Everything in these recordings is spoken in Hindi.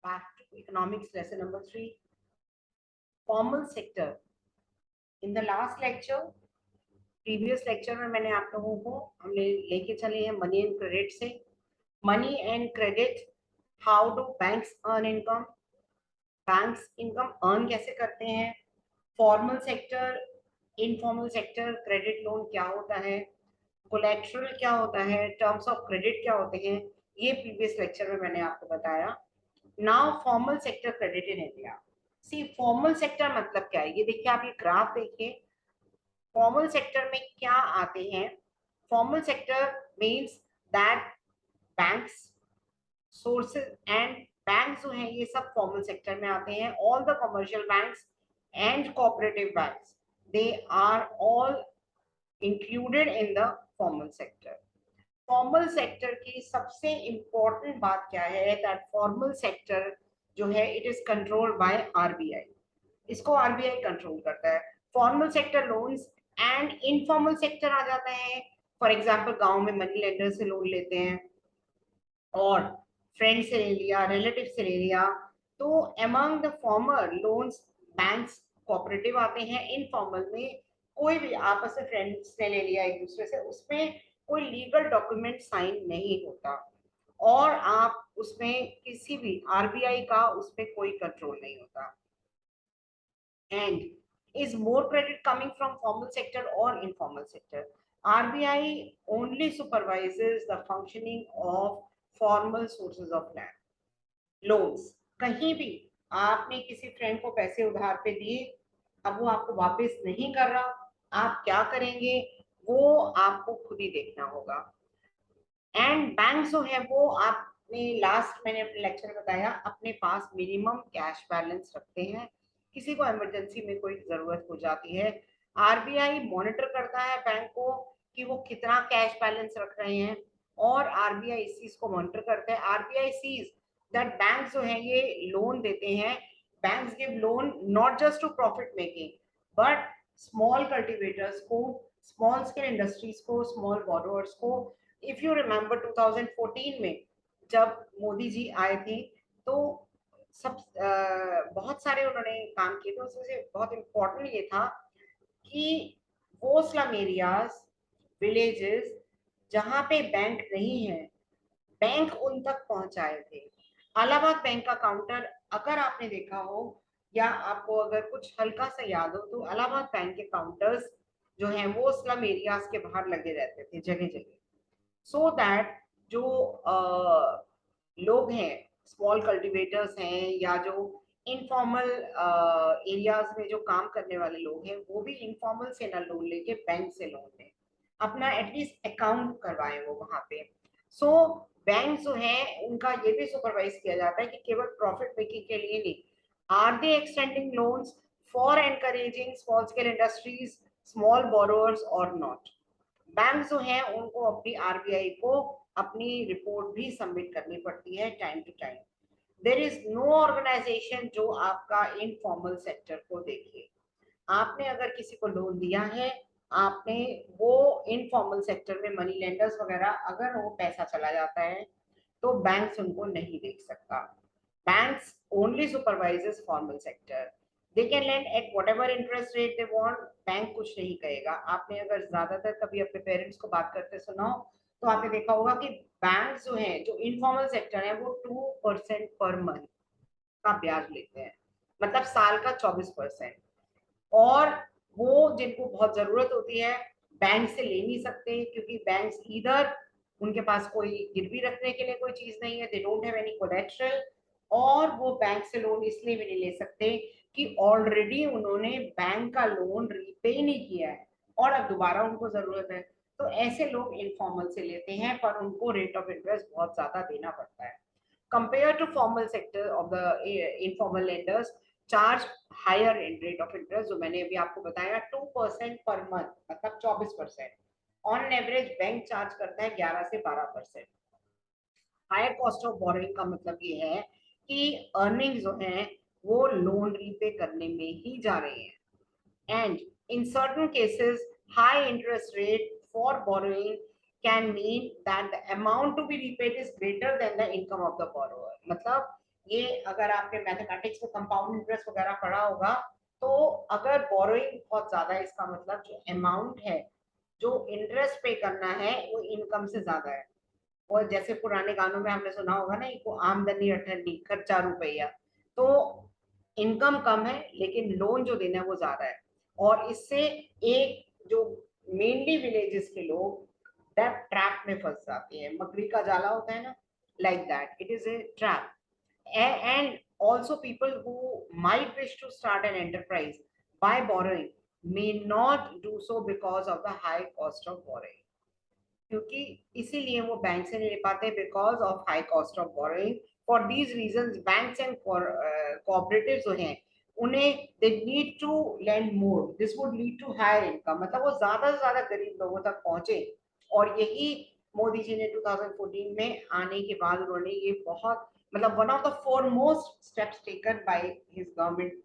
back to economics lesson number 3, formal sector. In the last lecture, previous lecture में मैंने आप लोगों को हमने लेके चले हैं मनी एंड क्रेडिट से. Money and credit, how do banks earn income, banks income earn कैसे करते हैं, formal sector, informal sector, credit loan क्या होता है, कोलेट्रल क्या होता है, टर्म्स ऑफ क्रेडिट क्या होते हैं, ये प्रीवियस लेक्चर में मैंने आपको बताया. Now formal sector credit in India. See formal sector मतलब क्या है, ये देखिए आप ये ग्राफ देखिए. फॉर्मल सेक्टर में क्या आते हैं. Formal sector means that banks, sources and banks जो हैं ये सब फॉर्मल सेक्टर में आते हैं. All the commercial banks and cooperative banks, they are all included in the formal sector. Formal sector की सबसे इंपॉर्टेंट बात क्या है, दैट फॉर्मल सेक्टर जो है it is controlled by RBI. इसको आरबीआई कंट्रोल करता है. Formal sector loans and informal sector आ जाता है. फॉर एग्जांपल गांव में मनी लेंडर से लोन लेते हैं और फ्रेंड से ले लिया, रिलेटिव से ले लिया. तो among the former loans banks cooperative आते हैं. इनफॉर्मल में कोई भी आपस में फ्रेंड्स ने ले लिया एक दूसरे से, उसमें कोई लीगल डॉक्यूमेंट साइन नहीं होता और आप उसमें किसी भी आरबीआई का उसमें कोई कंट्रोल नहीं होता. And is more credit coming from formal sector or informal sector? RBI only supervises the functioning of formal sources of land. Loans. कहीं भी आपने किसी फ्रेंड को पैसे उधार पे दिए, अब वो आपको वापस नहीं कर रहा, आप क्या करेंगे वो आपको खुद ही देखना होगा. एंड बैंक जो है वो आपने लास्ट मैंने अपने लेक्चर में बताया अपने पास मिनिमम कैश बैलेंस रखते हैं. किसी को इमरजेंसी में कोई जरूरत हो जाती है, आरबीआई मॉनिटर करता है बैंक को कि वो कितना कैश बैलेंस रख रहे हैं और आरबीआई इस चीज को मॉनिटर करता है. आरबीआई सीज दैट बैंक जो है ये लोन देते हैं. Banks give loan not just to profit making but small cultivators को, स्मॉल स्केल इंडस्ट्रीज को, स्मॉल बोरोअर्स को. इफ यू रिमेम्बर 2014 में जब मोदी जी आए थे तो सब बहुत सारे उन्होंने काम किए थे. उसमें से बहुत इम्पोर्टेंट ये था कि वो स्लम एरियाज, विलेजेस जहाँ पे बैंक नहीं है, बैंक उन तक पहुंचाए थे. इलाहाबाद बैंक का काउंटर अगर आपने देखा हो या आपको अगर कुछ हल्का सा याद हो तो इलाहाबाद बैंक के काउंटर्स जो हैं वो स्लम एरियाज के बाहर लगे रहते थे जगह जगह. सो दैट जो लोग हैं, स्मॉल कल्टीवेटर्स हैं या जो इनफॉर्मल एरियाज में जो काम करने वाले लोग हैं वो भी इनफॉर्मल से ना लोन लेके बैंक से लोन लें, अपना एटलीस्ट अकाउंट करवाएं वो वहां पे. सो बैंक जो है उनका ये भी सुपरवाइज किया जाता है कि केवल प्रॉफिट मेकिंग के लिए नहीं, are they extending loans for encouraging small scale industries, small borrowers और नॉट. बैंक जो हैं उनको अपनी आरबीआई को अपनी रिपोर्ट भी सबमिट करनी पड़ती है time to time. There is no organisation जो आपका इनफॉर्मल सेक्टर को देखे. आपने अगर किसी को लोन दिया है, आपने वो इनफॉर्मल सेक्टर में मनी लेंडर्स वगैरह अगर वो पैसा चला जाता है तो बैंक्स उनको नहीं देख सकता. Banks only supervises formal sector. They can lend at whatever interest rate they want. Bank कुछ नहीं कहेगा. आपने अगर ज्यादातर कभी अपने पेरेंट्स को बात करते सुना हो तो आपने देखा होगा कि बैंक जो है, जो इनफॉर्मल सेक्टर है, वो 2% पर मंथ का ब्याज लेते हैं, मतलब साल का 24%. और वो जिनको बहुत जरूरत होती है बैंक से ले नहीं सकते क्योंकि बैंक्स इधर उनके पास कोई गिरवी रखने के लिए कोई चीज नहीं है, they don't have any collateral, और वो बैंक से लोन इसलिए भी नहीं ले सकते कि ऑलरेडी उन्होंने बैंक का लोन रीपे ही नहीं किया है और अब दोबारा उनको जरूरत है. तो ऐसे लोग इनफॉर्मल से लेते हैं पर उनको रेट ऑफ इंटरेस्ट बहुत ज्यादा देना पड़ता है. Compared to formal sector of the informal lenders charge higher rate of interest, जो मैंने अभी आपको बताया 2% पर मंथ, मतलब 24%. ऑन एवरेज बैंक चार्ज करता है 11 से 12%. हायर कॉस्ट ऑफ बोरोइंग का मतलब ये है कि अर्निंग जो है वो लोन रीपे करने में ही जा रहे हैं. And in certain cases, high interest rate for borrowing can mean that the amount to be repaid is greater than the income of the borrower. मतलब ये अगर आपने मैथमेटिक्स में कंपाउंड इंटरेस्ट वगैरह पढ़ा होगा, तो अगर बोरोइंग बहुत ज्यादा है, इसका मतलब जो अमाउंट है, जो इंटरेस्ट पे करना है, वो इनकम से ज्यादा है। और जैसे पुराने गानों में हमने सुना होगा ना, एक आमदनी अठन्नी खर्चा रुपया, तो इनकम कम है लेकिन लोन जो देना है वो ज्यादा है। और इससे एक जो मेनली विलेजेस के लोग डेब्ट ट्रैप में फंस जाते हैं, मकड़ी का जाला होता है ना, like that it is a trap. And also people who might wish to start an enterprise by borrowing may not do so because of the high cost of borrowing, क्योंकि इसीलिए वो बैंक से नहीं ले पाते, because of high cost of borrowing. For these reasons banks and cooperatives जो हैं, उन्हें they need to lend more, this would lead to higher income, मतलब वो ज्यादा से ज्यादा गरीब लोगों तक पहुंचे। और यही मोदी जी ने 2014 में आने के बाद उन्होंने ये बहुत, मतलब one of the foremost steps taken by his government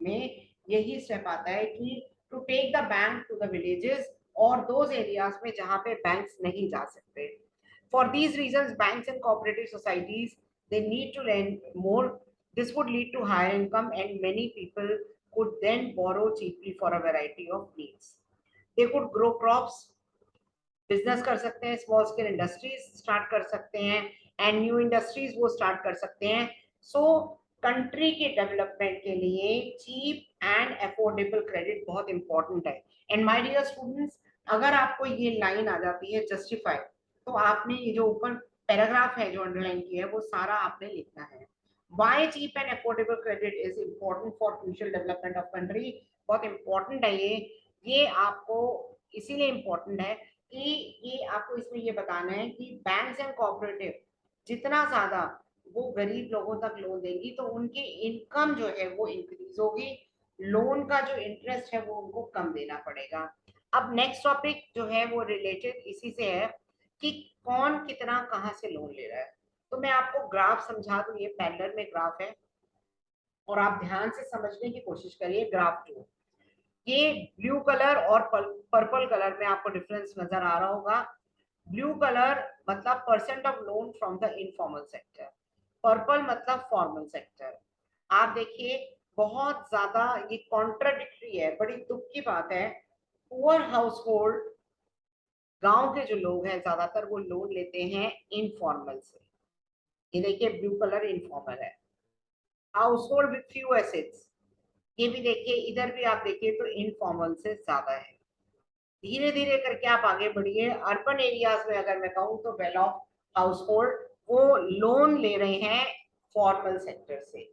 में यही स्टेप आता है कि to take the bank to the villages और दोज एरियाज में जहां पे बैंक्स नहीं जा सकते। For these reasons banks and cooperative societies they need to lend more, this would lead to higher income and many people could then borrow cheaply for a variety of needs. They could grow crops, business कर सकते हैं, स्मॉल स्केल इंडस्ट्रीज स्टार्ट कर सकते हैं, एंड न्यू इंडस्ट्रीज वो स्टार्ट कर सकते हैं। सो कंट्री के डेवलपमेंट के लिए चीप एंड अफोर्डेबल क्रेडिट बहुत इंपॉर्टेंट है। एंड माय डियर स्टूडेंट्स, अगर आपको ये लाइन आ जाती है जस्टिफाई, तो आपने ये जो ऊपर पैराग्राफ है जो अंडरलाइन किया है वो सारा आपने लिखना है। Why cheap and affordable credit is important for future development of country, बहुत इंपॉर्टेंट है ये आपको इसीलिए इम्पोर्टेंट है कि ये आपको इसमें ये बताना है कि बैंक्स एंड कोऑपरेटिव जितना ज्यादा वो गरीब लोगों तक लोन देंगी तो उनकी इनकम जो है वो इंक्रीज होगी, लोन का जो इंटरेस्ट है वो उनको कम देना पड़ेगा। अब नेक्स्ट टॉपिक जो है वो रिलेटेड इसी से है कि कौन कितना कहाँ से लोन ले रहा है। तो मैं आपको ग्राफ समझा दूं, ये पैरेलल में ग्राफ है और आप ध्यान से समझने की कोशिश करिए ग्राफ 2। ये ब्लू कलर और पर्पल कलर में आपको डिफरेंस नजर आ रहा होगा। ब्लू कलर मतलब percent of loan from the informal sector, purple मतलब फॉर्मल सेक्टर। आप देखिए बहुत ज्यादा ये कॉन्ट्राडिक्टरी है, बड़ी दुख की बात है। पुअर हाउस होल्ड, गांव के जो लोग हैं ज्यादातर वो लोन लेते हैं इनफॉर्मल से। ये देखिए ब्लू कलर इनफॉर्मल है। House hold with few assets, ये भी देखिए, इधर भी आप देखिए तो इनफॉर्मल से ज्यादा है। धीरे धीरे करके आप आगे बढ़िए। अर्बन एरियाज में अगर मैं कहूँ तो वेल ऑफ हाउस होल्ड वो लोन ले रहे हैं फॉर्मल सेक्टर से।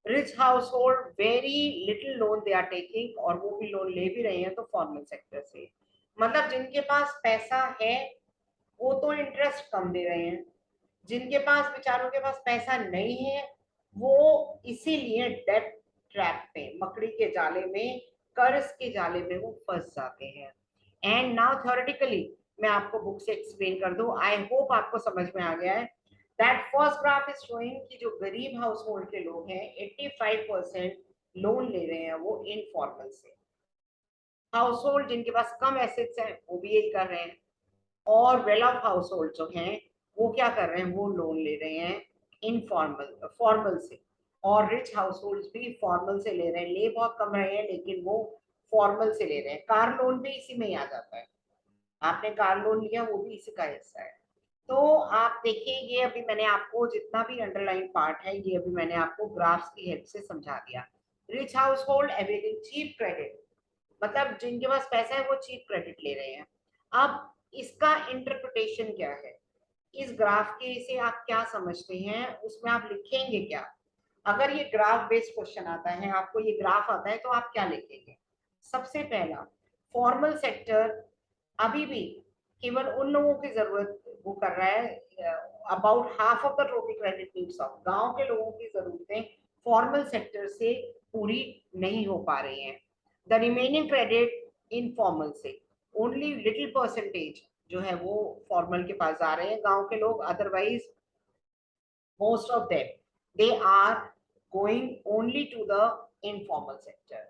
Rich household very little loan they are taking, और वो भी लोन ले भी रहे हैं तो फॉर्मल सेक्टर से। मतलब जिनके पास पैसा है वो तो इंटरेस्ट कम दे रहे हैं, जिनके पास बेचारों के पास पैसा नहीं है वो इसीलिए डेट ट्रैप पे, मकड़ी के जाले में, कर्ज के जाले में वो फंस जाते हैं। एंड नाउ थ्योरेटिकली मैं आपको बुक से एक्सप्लेन कर दूं, आई होप आपको समझ में आ गया है। That first graph is showing कि जो गरीब हाउस होल्ड के लोग हैं 85% लोन ले रहे हैं वो इनफॉर्मल से। हाउस होल्ड जिनके पास कम एसेट्स हैं वो भी यही कर रहे हैं, और वेल ऑफ हाउस होल्ड जो हैं वो क्या कर रहे हैं, वो लोन ले रहे हैं इनफॉर्मल फॉर्मल से। और रिच हाउस होल्ड भी फॉर्मल से ले रहे हैं, ले बहुत कम रहे हैं लेकिन वो फॉर्मल से ले रहे हैं। कार लोन भी इसी में ही आ जाता है, आपने कार लोन लिया वो भी इसी का हिस्सा है। तो आप देखिए ये अभी मैंने आपको जितना भी अंडरलाइन पार्ट है ये अभी मैंने आपको ग्राफ्स की हेल्प से समझा दिया। Rich household availing cheap credit, मतलब जिनके पास पैसा है वो चीप क्रेडिट ले रहे हैं। अब इसका इंटरप्रिटेशन क्या है, इस ग्राफ के से आप क्या समझते हैं, उसमें आप लिखेंगे क्या। अगर ये ग्राफ बेस्ड क्वेश्चन आता है, आपको ये ग्राफ आता है तो आप क्या लिखेंगे। सबसे पहला, फॉर्मल सेक्टर अभी भी केवल उन लोगों की जरूरत वो कर रहा है, about half of the total credit needs of, गांव के लोगों की जरूरतें फॉर्मल सेक्टर से पूरी नहीं हो पा रही हैं। द रिमेनिंग क्रेडिट इनफॉर्मल से, ओनली लिटिल परसेंटेज जो है वो फॉर्मल के पास जा रहे हैं गांव के लोग, otherwise most of them they are going only to the informal sector.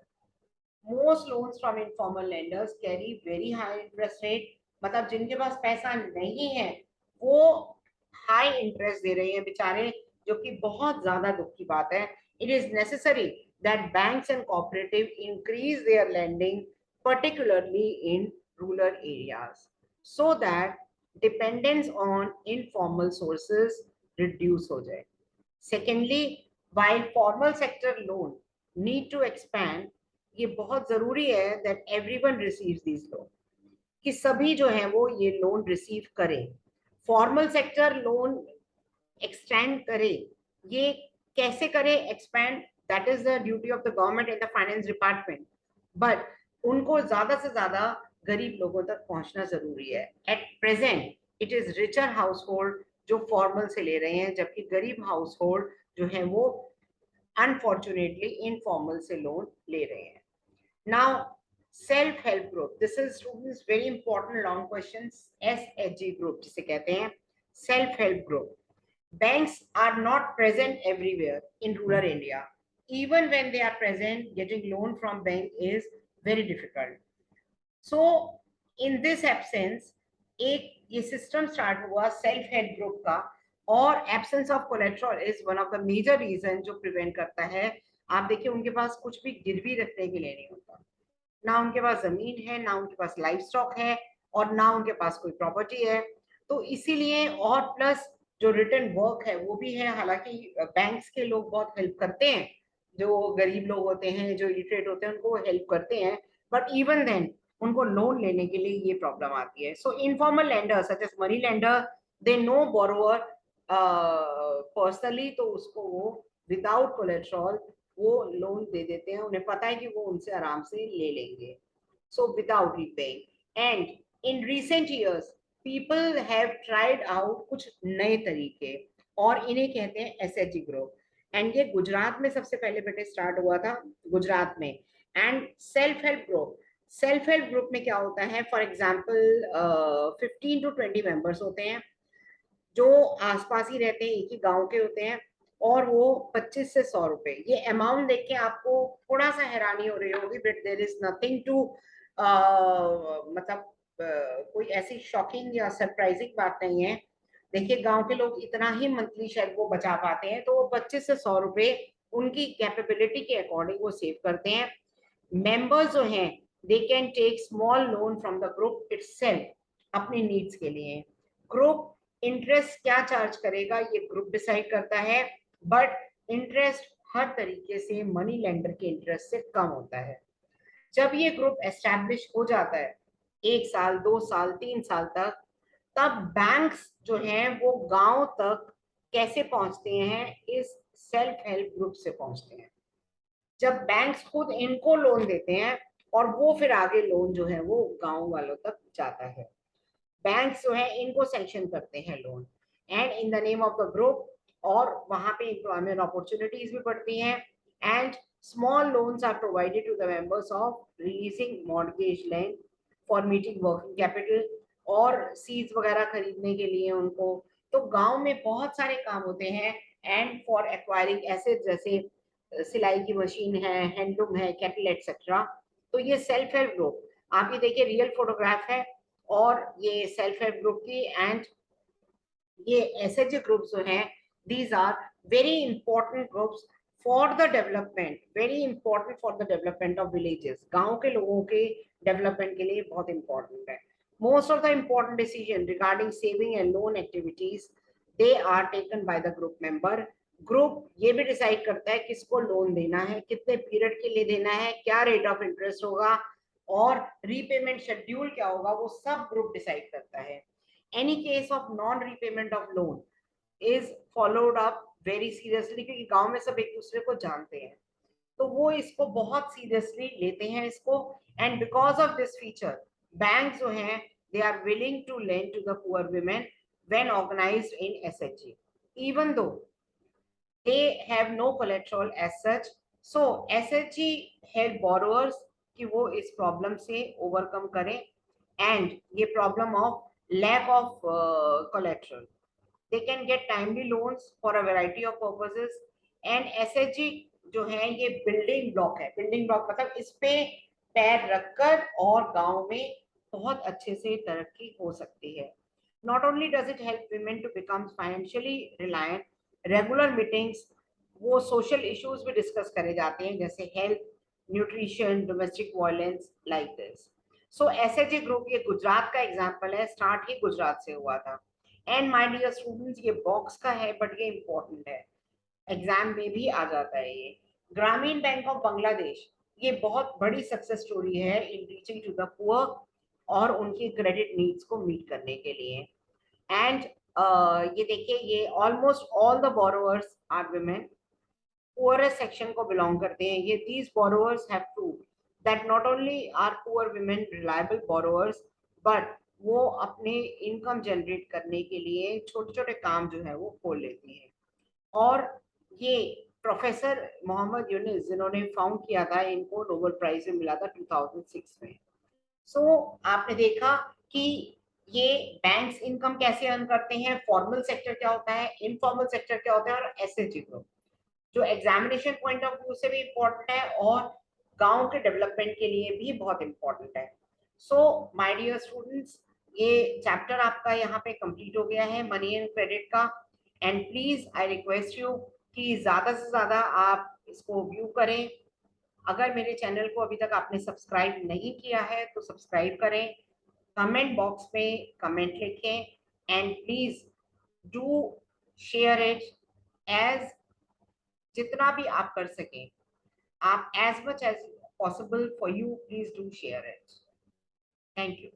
Most loans from informal lenders carry very high interest rate, मतलब जिनके पास पैसा नहीं है वो हाई इंटरेस्ट दे रहे हैं बेचारे, जो कि बहुत ज्यादा दुख की बात है. It is necessary that banks and cooperative increase their lending, particularly in rural areas, so that dependence on informal sources reduce हो जाए. Secondly, while formal sector loan need to expand, ये बहुत जरूरी है that everyone receives these loans, कि सभी जो है वो ये लोन रिसीव करें. फॉर्मल सेक्टर लोन एक्सटेंड करे, ये कैसे करे expand, that is the duty of the government and the finance department, but उनको ज्यादा से ज्यादा गरीब लोगों तक पहुंचना जरूरी है. At present it is richer household जो फॉर्मल से ले रहे हैं, जबकि गरीब हाउस होल्ड जो है वो अनफॉर्चुनेटली इनफॉर्मल से लोन ले रहे हैं. Now self-help group, this is students very important long questions. SHG group जिसे कहते हैं self-help group. Banks are not present everywhere in rural India. Even when they are present, getting loan from bank is very difficult. So in this absence, एक ये system start हुआ self-help group का, और absence of collateral is one of the major reason जो prevent करता है. आप देखिए उनके पास कुछ भी गिरवी रखने के लिए नहीं होता, ना उनके पास जमीन है, ना उनके पास लाइफ स्टॉक है, और ना उनके पास कोई प्रॉपर्टी है. तो इसीलिए, और प्लस जो रिटर्न वर्क है वो भी है. हालांकि बैंक्स के लोग बहुत हेल्प करते हैं, जो गरीब लोग होते हैं, जो इलिटरेट होते हैं, उनको हेल्प करते हैं, बट इवन देन उनको लोन लेने के लिए ये प्रॉब्लम आती है. So informal lender such as money lender, they know borrower personally, तो उसको वो विदाउट कोलेट्रॉल वो लोन दे देते हैं. उन्हें पता है कि वो उनसे आराम से ले लेंगे. So without repaying. And in recent years people have tried out कुछ नए तरीके, और इन्हें कहते हैं एसएचजी ग्रुप. एंड ये गुजरात में सबसे पहले बेटे स्टार्ट हुआ था, गुजरात में. एंड सेल्फ हेल्प ग्रुप में क्या होता है, फॉर एग्जाम्पल 15 to 20 मेंबर्स होते हैं जो आसपास ही रहते हैं, एक ही गांव के होते हैं, और वो 25 से 100 रुपए. ये अमाउंट देख के आपको थोड़ा सा हैरानी हो रही होगी, but there is nothing to, मतलब कोई ऐसी शॉकिंग या सरप्राइजिंग बात नहीं है. देखिए गांव के लोग इतना ही मंथली शायद वो बचा पाते हैं, तो वो 25 से 100 रुपए उनकी कैपेबिलिटी के अकॉर्डिंग वो सेव करते हैं. मेंबर्स जो हैं they can take small loan from the group itself अपनी नीड्स के लिए. ग्रुप इंटरेस्ट क्या चार्ज करेगा ये ग्रुप डिसाइड करता है, बट इंटरेस्ट हर तरीके से मनी लेंडर के इंटरेस्ट से कम होता है. जब ये ग्रुप एस्टैब्लिश हो जाता है 1 साल 2 साल 3 साल तक, तब बैंक्स जो हैं वो गांव तक कैसे पहुंचते हैं, इस सेल्फ हेल्प ग्रुप से पहुंचते हैं. जब बैंक्स खुद इनको लोन देते हैं, और वो फिर आगे लोन जो है वो गांव वालों तक जाता है. बैंक्स जो है इनको सैंक्शन करते हैं loan, and in the name of the group, और वहां पे एम्प्लॉयमेंट अपॉर्चुनिटीज भी बढ़ती हैं. And small loans are provided to the members of releasing mortgage land for meeting working capital, और सीड्स वगैरह खरीदने के लिए उनको. तो गांव में बहुत सारे काम होते हैं, एंड फॉर एक्वायरिंग एसेट, जैसे सिलाई की मशीन है, हैंडलूम है, कैटल एक्सेट्रा. तो ये सेल्फ हेल्प ग्रुप, आप ये देखिए रियल फोटोग्राफ है, और ये सेल्फ हेल्प ग्रुप की. एंड ये एसएचजी ग्रुप्स जो हैं, these are very important groups for the development, very important for the development of villages. गांव के लोगों के डेवलपमेंट के लिए बहुत इंपॉर्टेंट है. Most of the important decision regarding saving and loan activities they are taken by the group member. Group ये भी डिसाइड करता है किसको लोन देना है, कितने पीरियड के लिए देना है, क्या रेट ऑफ इंटरेस्ट होगा, और रीपेमेंट शेड्यूल क्या होगा, वो सब ग्रुप डिसाइड करता है. Any case of non repayment of loan is followed up very seriously, क्योंकि गांव में सब एक दूसरे को जानते हैं, तो वो इसको बहुत सीरियसली लेते हैं इसको. And because of this feature bank जो हैं they are willing to lend to the poor women when organized in SHG, even though they have no collateral as such. So SHG help borrowers कि वो इस प्रॉब्लम से ओवरकम करें, एंड ये problem of lack of collateral. They can get timely loans for a variety of purposes. And SHG जो है ये बिल्डिंग ब्लॉक है. बिल्डिंग ब्लॉक मतलब इस पे पैर रखकर और गांव में बहुत अच्छे से तरक्की हो सकती है. Not only does it help women to become financially reliant, regular meetings, वो सोशल इश्यूज भी डिस्कस करे जाते हैं जैसे health, nutrition, domestic violence, like this. So SHG group ये गुजरात का एग्जांपल है, स्टार्ट ही गुजरात से हुआ था। एंड माय डियर स्टूडेंट्स, ये बॉक्स का है बट ये इम्पोर्टेंट है, एग्जाम में भी आ जाता है ये। ग्रामीण बैंक ऑफ बांग्लादेश, ये बहुत बड़ी सक्सेस स्टोरी है in reaching to the poor और उनकी क्रेडिट नीड्स को मीट करने के लिए। एंड ये देखिए, ये almost all the borrowers are women, poorest section को बिलोंग करते हैं ये। these borrowers have proved that not only are poor women reliable borrowers, but वो अपने इनकम जनरेट करने के लिए छोटे छोटे काम जो है वो खोल लेती हैं। और ये प्रोफेसर मोहम्मद यूनिस जिन्होंने फाउंड किया था, इनको नोबेल प्राइज में मिला था 2006 में। सो आपने देखा कि ये बैंक्स इनकम कैसे अर्न करते हैं, फॉर्मल सेक्टर क्या होता है, इनफॉर्मल सेक्टर क्या होता है, और एसएचजी ग्रुप जो एग्जामिनेशन पॉइंट ऑफ व्यू से भी इम्पोर्टेंट है और गांव के डेवलपमेंट के लिए भी बहुत इम्पोर्टेंट है। सो माय डियर स्टूडेंट्स, ये चैप्टर आपका यहाँ पे कंप्लीट हो गया है मनी एंड क्रेडिट का। And please I request you कि ज्यादा से ज्यादा आप इसको व्यू करें। अगर मेरे चैनल को अभी तक आपने सब्सक्राइब नहीं किया है तो सब्सक्राइब करें, कमेंट बॉक्स में कमेंट लिखें, and please do share it as जितना भी आप कर सकें, आप as much as possible for you, please do share it. Thank you.